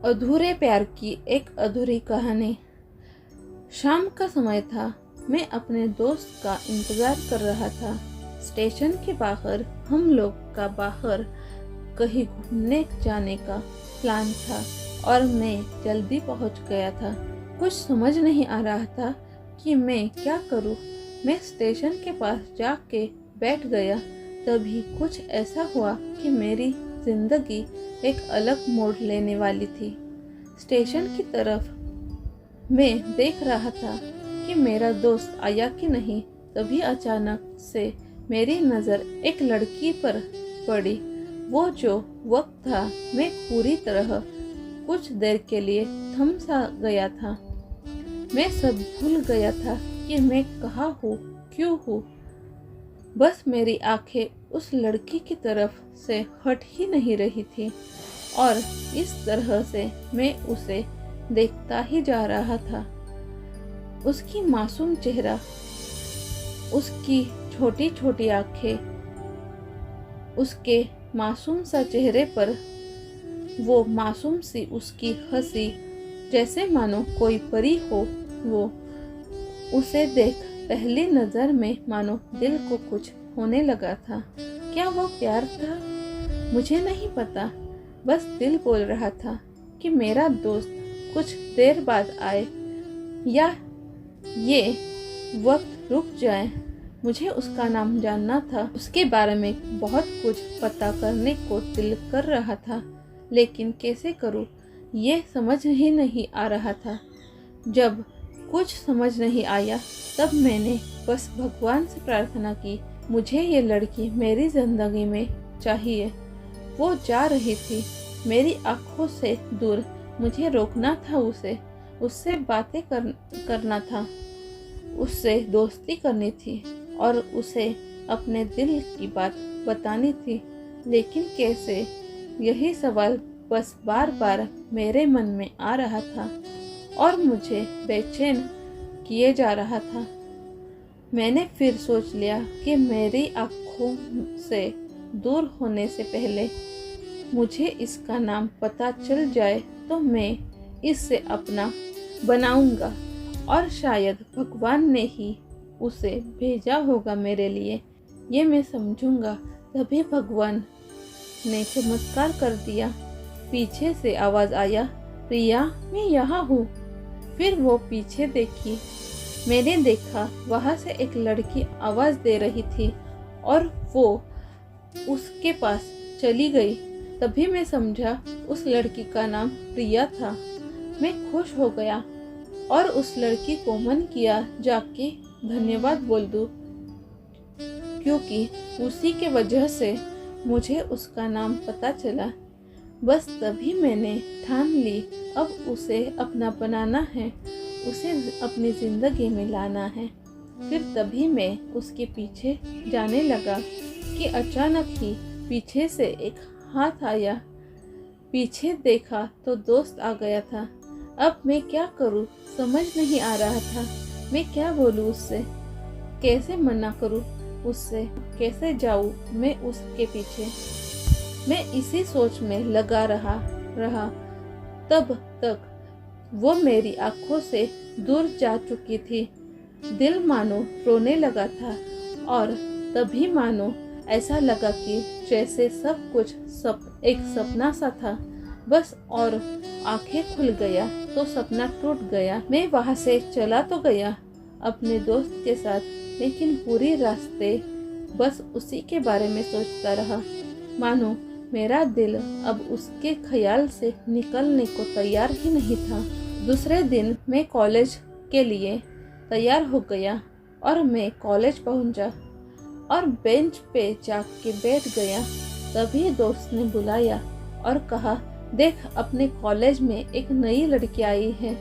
अधूरे प्यार की एक अधूरी कहानी। शाम का समय था। मैं अपने दोस्त का इंतज़ार कर रहा था। स्टेशन के बाहर हम लोग का बाहर कहीं घूमने जाने का प्लान था और मैं जल्दी पहुंच गया था। कुछ समझ नहीं आ रहा था कि मैं क्या करूं। मैं स्टेशन के पास जाके बैठ गया। तभी कुछ ऐसा हुआ कि मेरी जिंदगी एक अलग मोड़ लेने वाली थी। स्टेशन की तरफ मैं देख रहा था कि मेरा दोस्त आया कि नहीं। तभी अचानक से मेरी नज़र एक लड़की पर पड़ी। वो जो वक्त था, मैं पूरी तरह कुछ देर के लिए थम सा गया था। मैं सब भूल गया था कि मैं कहाँ हूँ, क्यों हूँ। बस मेरी आंखें उस लड़की की तरफ से हट ही नहीं रही थी और इस तरह से मैं उसे देखता ही जा रहा था। उसकी मासूम चेहरा, उसकी छोटी छोटी आंखें, उसके मासूम सा चेहरे पर वो मासूम सी उसकी हंसी, जैसे मानो कोई परी हो। वो उसे देख पहली नज़र में मानो दिल को कुछ होने लगा था। क्या वो प्यार था? मुझे नहीं पता। बस दिल बोल रहा था कि मेरा दोस्त कुछ देर बाद आए या ये वक्त रुक जाए। मुझे उसका नाम जानना था। उसके बारे में बहुत कुछ पता करने को दिल कर रहा था, लेकिन कैसे करूं ये समझ ही नहीं आ रहा था। जब कुछ समझ नहीं आया तब मैंने बस भगवान से प्रार्थना की, मुझे ये लड़की मेरी ज़िंदगी में चाहिए। वो जा रही थी मेरी आँखों से दूर। मुझे रोकना था उसे, उससे बातें करना था, उससे दोस्ती करनी थी और उसे अपने दिल की बात बतानी थी। लेकिन कैसे? यही सवाल बस बार बार मेरे मन में आ रहा था और मुझे बेचैन किए जा रहा था। मैंने फिर सोच लिया कि मेरी आँखों से दूर होने से पहले मुझे इसका नाम पता चल जाए तो मैं इससे अपना बनाऊंगा और शायद भगवान ने ही उसे भेजा होगा मेरे लिए, ये मैं समझूंगा। तभी भगवान ने चमत्कार कर दिया। पीछे से आवाज़ आया, प्रिया मैं यहाँ हूँ। फिर वो पीछे देखी। मैंने देखा वहाँ से एक लड़की आवाज़ दे रही थी और वो उसके पास चली गई। तभी मैं समझा उस लड़की का नाम प्रिया था। मैं खुश हो गया और उस लड़की को मन किया जाके धन्यवाद बोल दूं, क्योंकि उसी के वजह से मुझे उसका नाम पता चला। बस तभी मैंने ठान ली, अब उसे अपना बनाना है, उसे अपनी ज़िंदगी में लाना है। फिर तभी मैं उसके पीछे जाने लगा कि अचानक ही पीछे से एक हाथ आया। पीछे देखा तो दोस्त आ गया था। अब मैं क्या करूं समझ नहीं आ रहा था। मैं क्या बोलूं उससे, कैसे मना करूं उससे, कैसे जाऊं मैं उसके पीछे। मैं इसी सोच में लगा रहा तब तक वो मेरी आंखों से दूर जा चुकी थी। दिल मानो रोने लगा था और तभी मानो ऐसा लगा कि जैसे सब कुछ एक सपना सा था बस, और आंखें खुल गया तो सपना टूट गया। मैं वहाँ से चला तो गया अपने दोस्त के साथ, लेकिन पूरी रास्ते बस उसी के बारे में सोचता रहा। मानो मेरा दिल अब उसके ख्याल से निकलने को तैयार ही नहीं था। दूसरे दिन मैं कॉलेज के लिए तैयार हो गया और मैं कॉलेज पहुंचा और बेंच पे जाके बैठ गया। तभी दोस्त ने बुलाया और कहा, देख अपने कॉलेज में एक नई लड़की आई है।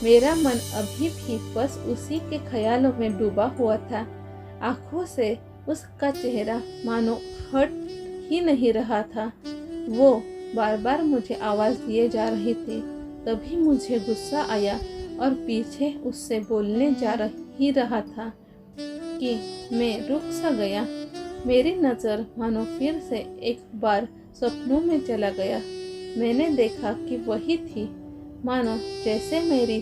मेरा मन अभी भी बस उसी के ख्यालों में डूबा हुआ था। आंखों से उसका चेहरा मानो हट ही नहीं रहा था। वो बार बार मुझे आवाज़ दिए जा रही थी। तभी मुझे गुस्सा आया और पीछे उससे बोलने जा ही रहा था कि मैं रुक सा गया। मेरी नज़र मानो फिर से एक बार सपनों में चला गया। मैंने देखा कि वही थी। मानो जैसे मेरी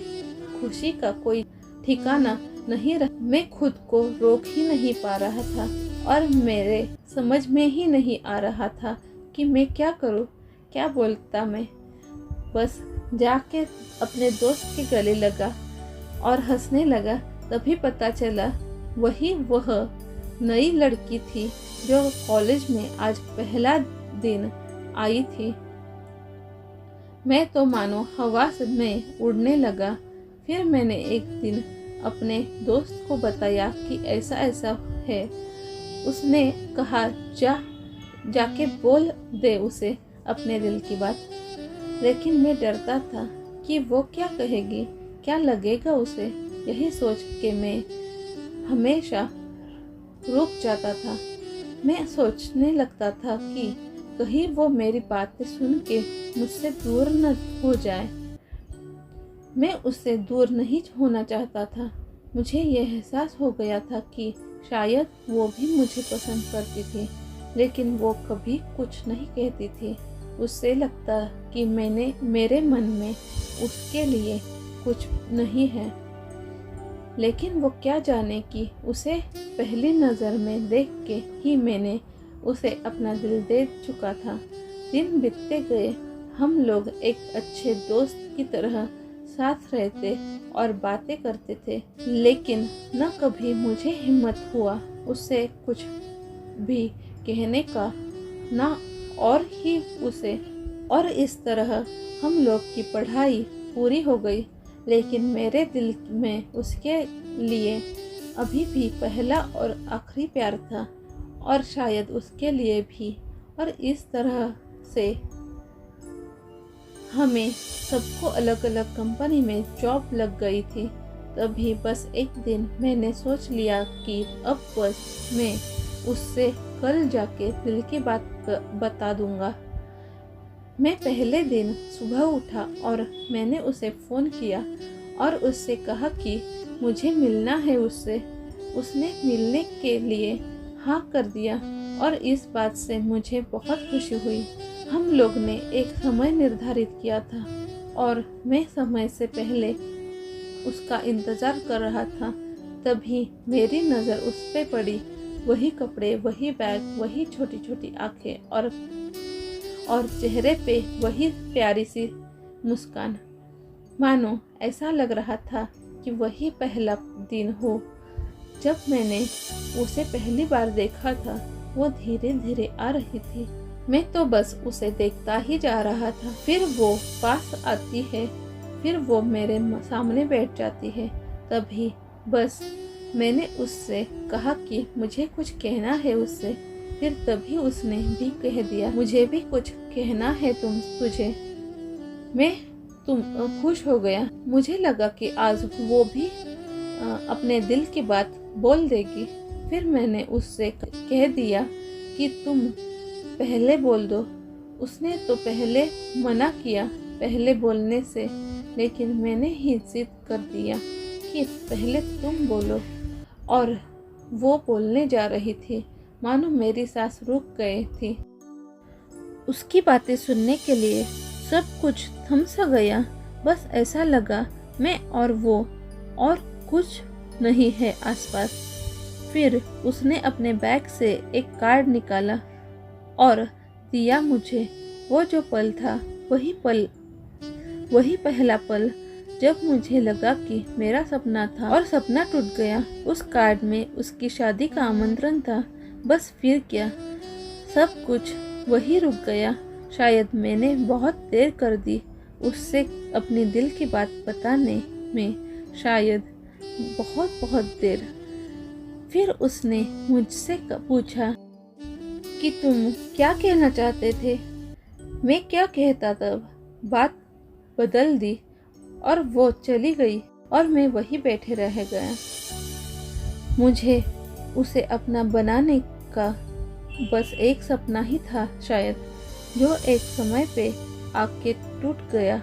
खुशी का कोई ठिकाना नहीं रहा। मैं खुद को रोक ही नहीं पा रहा था और मेरे समझ में ही नहीं आ रहा था कि मैं क्या करूं, क्या बोलता मैं। बस जाके अपने दोस्त के गले लगा और हंसने लगा। तभी पता चला वही वह नई लड़की थी जो कॉलेज में आज पहला दिन आई थी। मैं तो मानो हवा में उड़ने लगा। फिर मैंने एक दिन अपने दोस्त को बताया कि ऐसा ऐसा है। उसने कहा जाके बोल दे उसे अपने दिल की बात। लेकिन मैं डरता था कि वो क्या कहेगी, क्या लगेगा उसे। यही सोच के मैं हमेशा रुक जाता था। मैं सोचने लगता था कि कहीं वो मेरी बातें सुन के मुझसे दूर न हो जाए। मैं उससे दूर नहीं होना चाहता था। मुझे यह एहसास हो गया था कि शायद वो भी मुझे पसंद करती थी, लेकिन वो कभी कुछ नहीं कहती थी। उससे लगता कि मेरे मन में उसके लिए कुछ नहीं है। लेकिन वो क्या जाने कि उसे पहली नज़र में देख के ही मैंने उसे अपना दिल दे चुका था। दिन बीतते गए। हम लोग एक अच्छे दोस्त की तरह साथ रहते और बातें करते थे, लेकिन न कभी मुझे हिम्मत हुआ उससे कुछ भी कहने का, ना और ही उसे। और इस तरह हम लोग की पढ़ाई पूरी हो गई। लेकिन मेरे दिल में उसके लिए अभी भी पहला और आखिरी प्यार था, और शायद उसके लिए भी। और इस तरह से हमें सबको अलग अलग कंपनी में जॉब लग गई थी। तभी बस एक दिन मैंने सोच लिया कि अब बस मैं उससे कल जाके दिल की बात बता दूंगा। मैं पहले दिन सुबह उठा और मैंने उसे फ़ोन किया और उससे कहा कि मुझे मिलना है उससे। उसने मिलने के लिए हाँ कर दिया और इस बात से मुझे बहुत खुशी हुई। हम लोग ने एक समय निर्धारित किया था और मैं समय से पहले उसका इंतज़ार कर रहा था। तभी मेरी नज़र उस पे पड़ी। वही कपड़े, वही बैग, वही छोटी छोटी आँखें और चेहरे पे वही प्यारी सी मुस्कान। मानो ऐसा लग रहा था कि वही पहला दिन हो जब मैंने उसे पहली बार देखा था। वो धीरे धीरे आ रही थी। मैं तो बस उसे देखता ही जा रहा था। फिर वो पास आती है, फिर वो मेरे सामने बैठ जाती है। तभी बस मैंने उससे कहा कि मुझे कुछ कहना है उससे। फिर तभी उसने भी कह दिया, मुझे भी कुछ कहना है तुझे। मैं खुश हो गया। मुझे लगा कि आज वो भी अपने दिल की बात बोल देगी। फिर मैंने उससे कह दिया कि तुम पहले बोल दो। उसने तो पहले मना किया पहले बोलने से, लेकिन मैंने ही जिद कर दिया कि पहले तुम बोलो। और वो बोलने जा रही थी। मानो मेरी सांस रुक गई थी। उसकी बातें सुनने के लिए सब कुछ थम सा गया। बस ऐसा लगा मैं और वो और कुछ नहीं है आसपास। फिर उसने अपने बैग से एक कार्ड निकाला और दिया मुझे। वो जो पल था वही पहला पल जब मुझे लगा कि मेरा सपना था और सपना टूट गया। उस कार्ड में उसकी शादी का आमंत्रण था। बस फिर क्या, सब कुछ वही रुक गया। शायद मैंने बहुत देर कर दी उससे अपने दिल की बात बताने में, शायद बहुत बहुत देर। फिर उसने मुझसे पूछा कि तुम क्या कहना चाहते थे। मैं क्या कहता तब। बात बदल दी और वो चली गई और मैं वहीं बैठे रह गया। मुझे उसे अपना बनाने का बस एक सपना ही था शायद, जो एक समय पे आके टूट गया।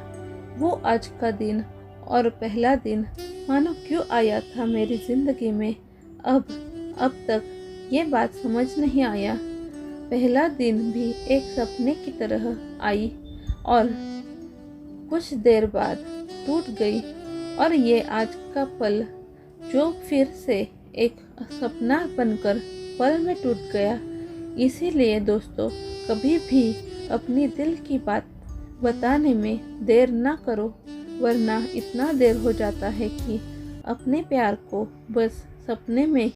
वो आज का दिन और पहला दिन मानो क्यों आया था मेरी जिंदगी में। अब तक ये बात समझ नहीं आया। पहला दिन भी एक सपने की तरह आई और कुछ देर बाद टूट गई। और ये आज का पल जो फिर से एक सपना बनकर पल में टूट गया। इसीलिए दोस्तों, कभी भी अपनी दिल की बात बताने में देर ना करो, वरना इतना देर हो जाता है कि अपने प्यार को बस सपने में